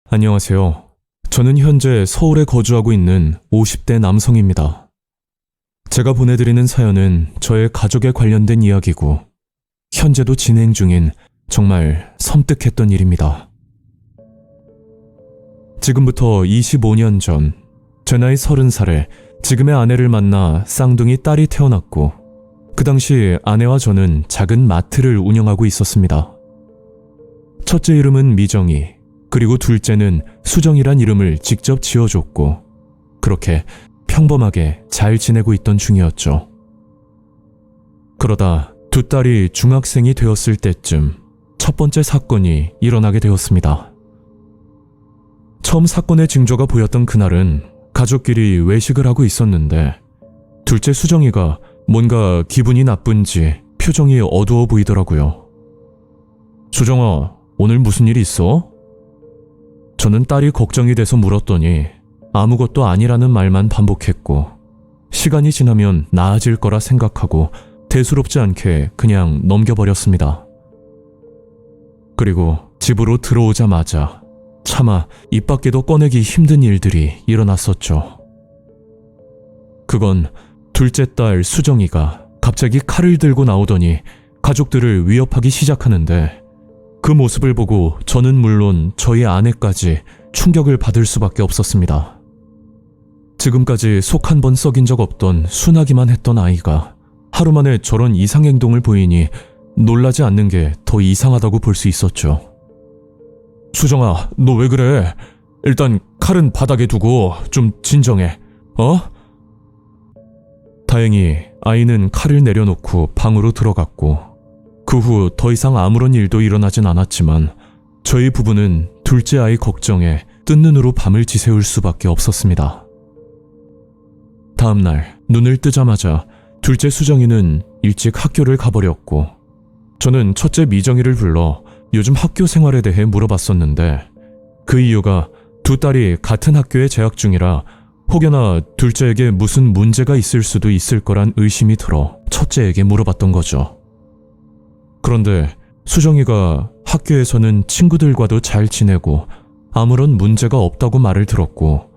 안녕하세요. 저는 현재 서울에 거주하고 있는 50대 남성입니다. 제가 보내드리는 사연은 저의 가족에 관련된 이야기고, 현재도 진행 중인 정말 섬뜩했던 일입니다. 지금부터 25년 전, 제 나이 30살에 지금의 아내를 만나 쌍둥이 딸이 태어났고, 그 당시 아내와 저는 작은 마트를 운영하고 있었습니다. 첫째 이름은 미정이, 그리고 둘째는 수정이란 이름을 직접 지어줬고, 그렇게 평범하게 잘 지내고 있던 중이었죠. 그러다 두 딸이 중학생이 되었을 때쯤 첫 번째 사건이 일어나게 되었습니다. 처음 사건의 징조가 보였던 그날은 가족끼리 외식을 하고 있었는데, 둘째 수정이가 뭔가 기분이 나쁜지 표정이 어두워 보이더라고요. 수정아, 오늘 무슨 일 있어? 저는 딸이 걱정이 돼서 물었더니 아무것도 아니라는 말만 반복했고, 시간이 지나면 나아질 거라 생각하고 대수롭지 않게 그냥 넘겨버렸습니다. 그리고 집으로 들어오자마자 차마 입 밖에도 꺼내기 힘든 일들이 일어났었죠. 그건 둘째 딸 수정이가 갑자기 칼을 들고 나오더니 가족들을 위협하기 시작하는데, 그 모습을 보고 저는 물론 저희 아내까지 충격을 받을 수밖에 없었습니다. 지금까지 속 한 번 썩인 적 없던 순하기만 했던 아이가 하루 만에 저런 이상 행동을 보이니 놀라지 않는 게 더 이상하다고 볼 수 있었죠. 수정아, 너 왜 그래? 일단 칼은 바닥에 두고 좀 진정해, 어? 다행히 아이는 칼을 내려놓고 방으로 들어갔고, 그 후 더 이상 아무런 일도 일어나진 않았지만 저희 부부는 둘째 아이 걱정에 뜬 눈으로 밤을 지새울 수밖에 없었습니다. 다음 날 눈을 뜨자마자 둘째 수정이는 일찍 학교를 가버렸고, 저는 첫째 미정이를 불러 요즘 학교 생활에 대해 물어봤었는데, 그 이유가 두 딸이 같은 학교에 재학 중이라 혹여나 둘째에게 무슨 문제가 있을 수도 있을 거란 의심이 들어 첫째에게 물어봤던 거죠. 그런데 수정이가 학교에서는 친구들과도 잘 지내고 아무런 문제가 없다고 말을 들었고,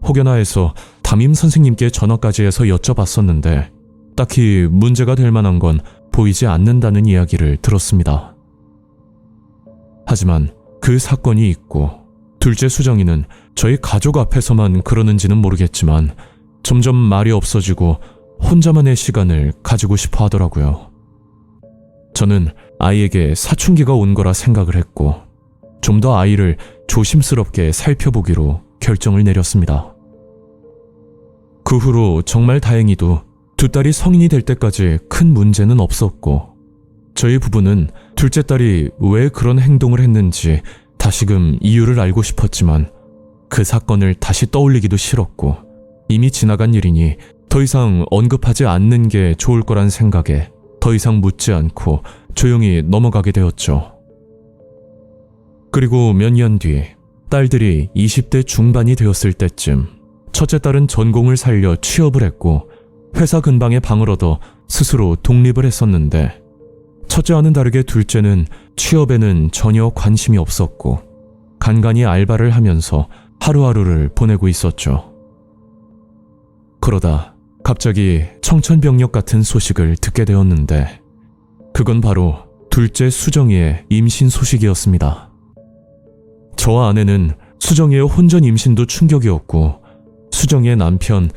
혹여나 해서 담임 선생님께 전화까지 해서 여쭤봤었는데 딱히 문제가 될 만한 건 보이지 않는다는 이야기를 들었습니다. 하지만 그 사건이 있고 둘째 수정이는 저희 가족 앞에서만 그러는지는 모르겠지만 점점 말이 없어지고 혼자만의 시간을 가지고 싶어 하더라고요. 저는 아이에게 사춘기가 온 거라 생각을 했고, 좀 더 아이를 조심스럽게 살펴보기로 결정을 내렸습니다. 그 후로 정말 다행히도 두 딸이 성인이 될 때까지 큰 문제는 없었고, 저희 부부는 둘째 딸이 왜 그런 행동을 했는지 다시금 이유를 알고 싶었지만 그 사건을 다시 떠올리기도 싫었고, 이미 지나간 일이니 더 이상 언급하지 않는 게 좋을 거란 생각에 더 이상 묻지 않고 조용히 넘어가게 되었죠. 그리고 몇 년 뒤 딸들이 20대 중반이 되었을 때쯤 첫째 딸은 전공을 살려 취업을 했고 회사 근방에 방을 얻어 스스로 독립을 했었는데, 첫째와는 다르게 둘째는 취업에는 전혀 관심이 없었고 간간히 알바를 하면서 하루하루를 보내고 있었죠. 그러다 갑자기 청천벽력 같은 소식을 듣게 되었는데, 그건 바로 둘째 수정이의 임신 소식이었습니다. 저와 아내는 수정이의 혼전 임신도 충격이었고, 수정이의 남편,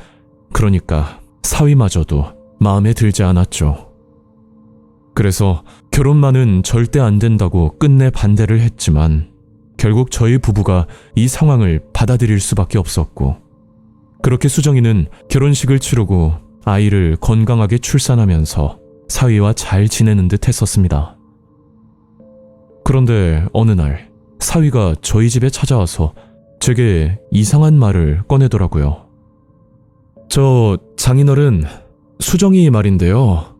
그러니까 사위마저도 마음에 들지 않았죠. 그래서 결혼만은 절대 안 된다고 끝내 반대를 했지만 결국 저희 부부가 이 상황을 받아들일 수밖에 없었고, 그렇게 수정이는 결혼식을 치르고 아이를 건강하게 출산하면서 사위와 잘 지내는 듯 했었습니다. 그런데 어느 날 사위가 저희 집에 찾아와서 제게 이상한 말을 꺼내더라고요. 저 장인어른, 수정이 말인데요.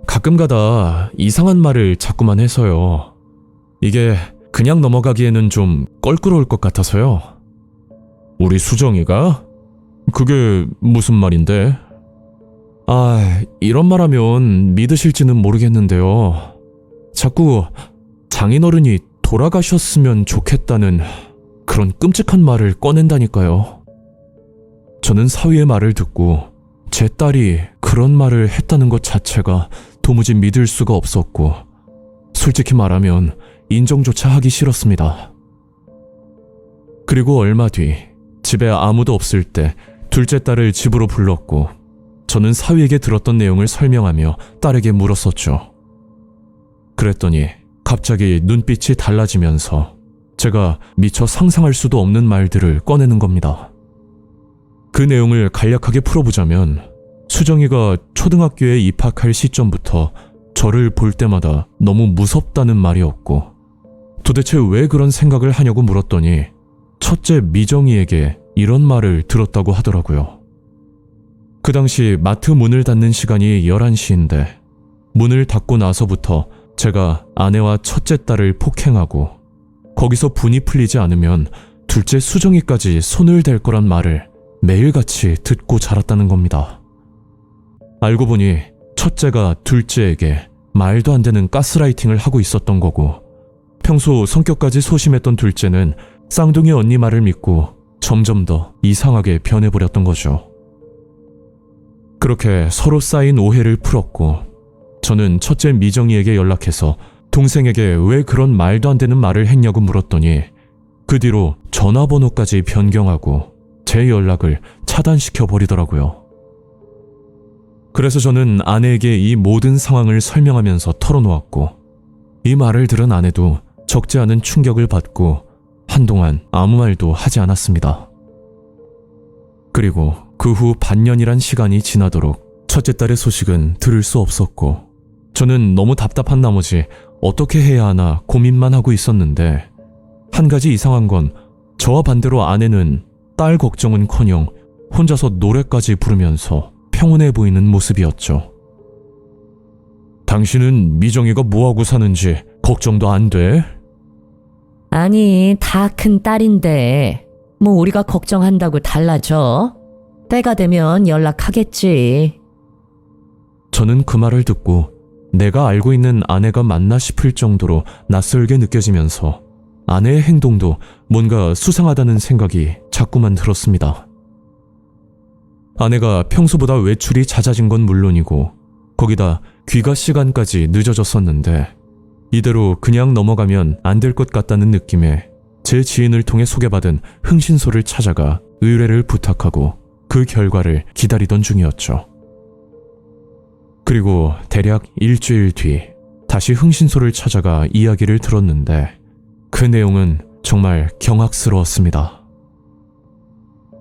가끔가다 이상한 말을 자꾸만 해서요. 이게 그냥 넘어가기에는 좀 껄끄러울 것 같아서요. 우리 수정이가? 그게 무슨 말인데? 이런 말하면 믿으실지는 모르겠는데요. 자꾸 장인어른이 돌아가셨으면 좋겠다는 그런 끔찍한 말을 꺼낸다니까요. 저는 사위의 말을 듣고 제 딸이 그런 말을 했다는 것 자체가 도무지 믿을 수가 없었고, 솔직히 말하면 인정조차 하기 싫었습니다. 그리고 얼마 뒤 집에 아무도 없을 때 둘째 딸을 집으로 불렀고, 저는 사위에게 들었던 내용을 설명하며 딸에게 물었었죠. 그랬더니 갑자기 눈빛이 달라지면서 제가 미처 상상할 수도 없는 말들을 꺼내는 겁니다. 그 내용을 간략하게 풀어보자면, 수정이가 초등학교에 입학할 시점부터 저를 볼 때마다 너무 무섭다는 말이었고, 도대체 왜 그런 생각을 하냐고 물었더니 첫째 미정이에게 이런 말을 들었다고 하더라고요. 그 당시 마트 문을 닫는 시간이 11시인데 문을 닫고 나서부터 제가 아내와 첫째 딸을 폭행하고, 거기서 분이 풀리지 않으면 둘째 수정이까지 손을 댈 거란 말을 매일같이 듣고 자랐다는 겁니다. 알고 보니 첫째가 둘째에게 말도 안 되는 가스라이팅을 하고 있었던 거고, 평소 성격까지 소심했던 둘째는 쌍둥이 언니 말을 믿고 점점 더 이상하게 변해버렸던 거죠. 그렇게 서로 쌓인 오해를 풀었고, 저는 첫째 미정이에게 연락해서 동생에게 왜 그런 말도 안 되는 말을 했냐고 물었더니 그 뒤로 전화번호까지 변경하고 제 연락을 차단시켜 버리더라고요. 그래서 저는 아내에게 이 모든 상황을 설명하면서 털어놓았고, 이 말을 들은 아내도 적지 않은 충격을 받고 한동안 아무 말도 하지 않았습니다. 그리고 그 후 반년이란 시간이 지나도록 첫째 딸의 소식은 들을 수 없었고, 저는 너무 답답한 나머지 어떻게 해야 하나 고민만 하고 있었는데, 한 가지 이상한 건 저와 반대로 아내는 딸 걱정은커녕 혼자서 노래까지 부르면서 평온해 보이는 모습이었죠. 당신은 미정이가 뭐하고 사는지 걱정도 안 돼? 아니, 다 큰 딸인데 뭐 우리가 걱정한다고 달라져? 때가 되면 연락하겠지. 저는 그 말을 듣고 내가 알고 있는 아내가 맞나 싶을 정도로 낯설게 느껴지면서 아내의 행동도 뭔가 수상하다는 생각이 자꾸만 들었습니다. 아내가 평소보다 외출이 잦아진 건 물론이고, 거기다 귀가 시간까지 늦어졌었는데, 이대로 그냥 넘어가면 안 될 것 같다는 느낌에 제 지인을 통해 소개받은 흥신소를 찾아가 의뢰를 부탁하고 그 결과를 기다리던 중이었죠. 그리고 대략 일주일 뒤 다시 흥신소를 찾아가 이야기를 들었는데, 그 내용은 정말 경악스러웠습니다.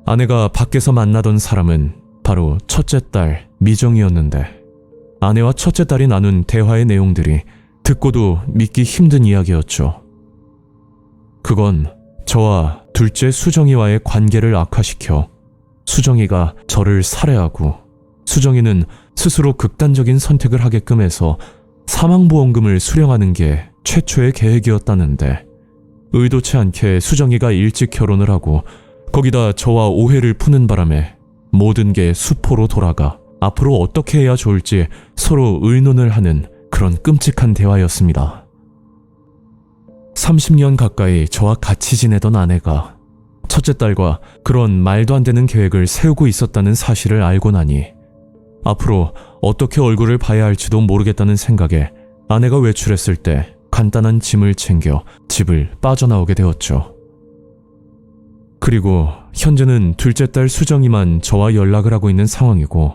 아내가 밖에서 만나던 사람은 바로 첫째 딸 미정이었는데, 아내와 첫째 딸이 나눈 대화의 내용들이 듣고도 믿기 힘든 이야기였죠. 그건 저와 둘째 수정이와의 관계를 악화시켜 수정이가 저를 살해하고, 수정이는 스스로 극단적인 선택을 하게끔 해서 사망보험금을 수령하는 게 최초의 계획이었다는데, 의도치 않게 수정이가 일찍 결혼을 하고 거기다 저와 오해를 푸는 바람에 모든 게 수포로 돌아가 앞으로 어떻게 해야 좋을지 서로 의논을 하는 그런 끔찍한 대화였습니다. 30년 가까이 저와 같이 지내던 아내가 첫째 딸과 그런 말도 안 되는 계획을 세우고 있었다는 사실을 알고 나니 앞으로 어떻게 얼굴을 봐야 할지도 모르겠다는 생각에 아내가 외출했을 때 간단한 짐을 챙겨 집을 빠져나오게 되었죠. 그리고 현재는 둘째 딸 수정이만 저와 연락을 하고 있는 상황이고,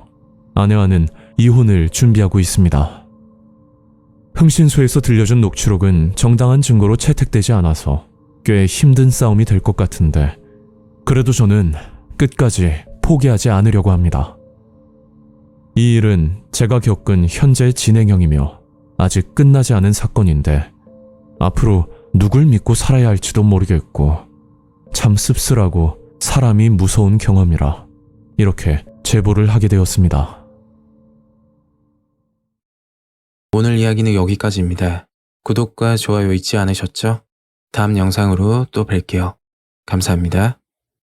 아내와는 이혼을 준비하고 있습니다. 흥신소에서 들려준 녹취록은 정당한 증거로 채택되지 않아서 꽤 힘든 싸움이 될 것 같은데, 그래도 저는 끝까지 포기하지 않으려고 합니다. 이 일은 제가 겪은 현재 진행형이며 아직 끝나지 않은 사건인데, 앞으로 누굴 믿고 살아야 할지도 모르겠고 참 씁쓸하고 사람이 무서운 경험이라 이렇게 제보를 하게 되었습니다. 오늘 이야기는 여기까지입니다. 구독과 좋아요 잊지 않으셨죠? 다음 영상으로 또 뵐게요. 감사합니다.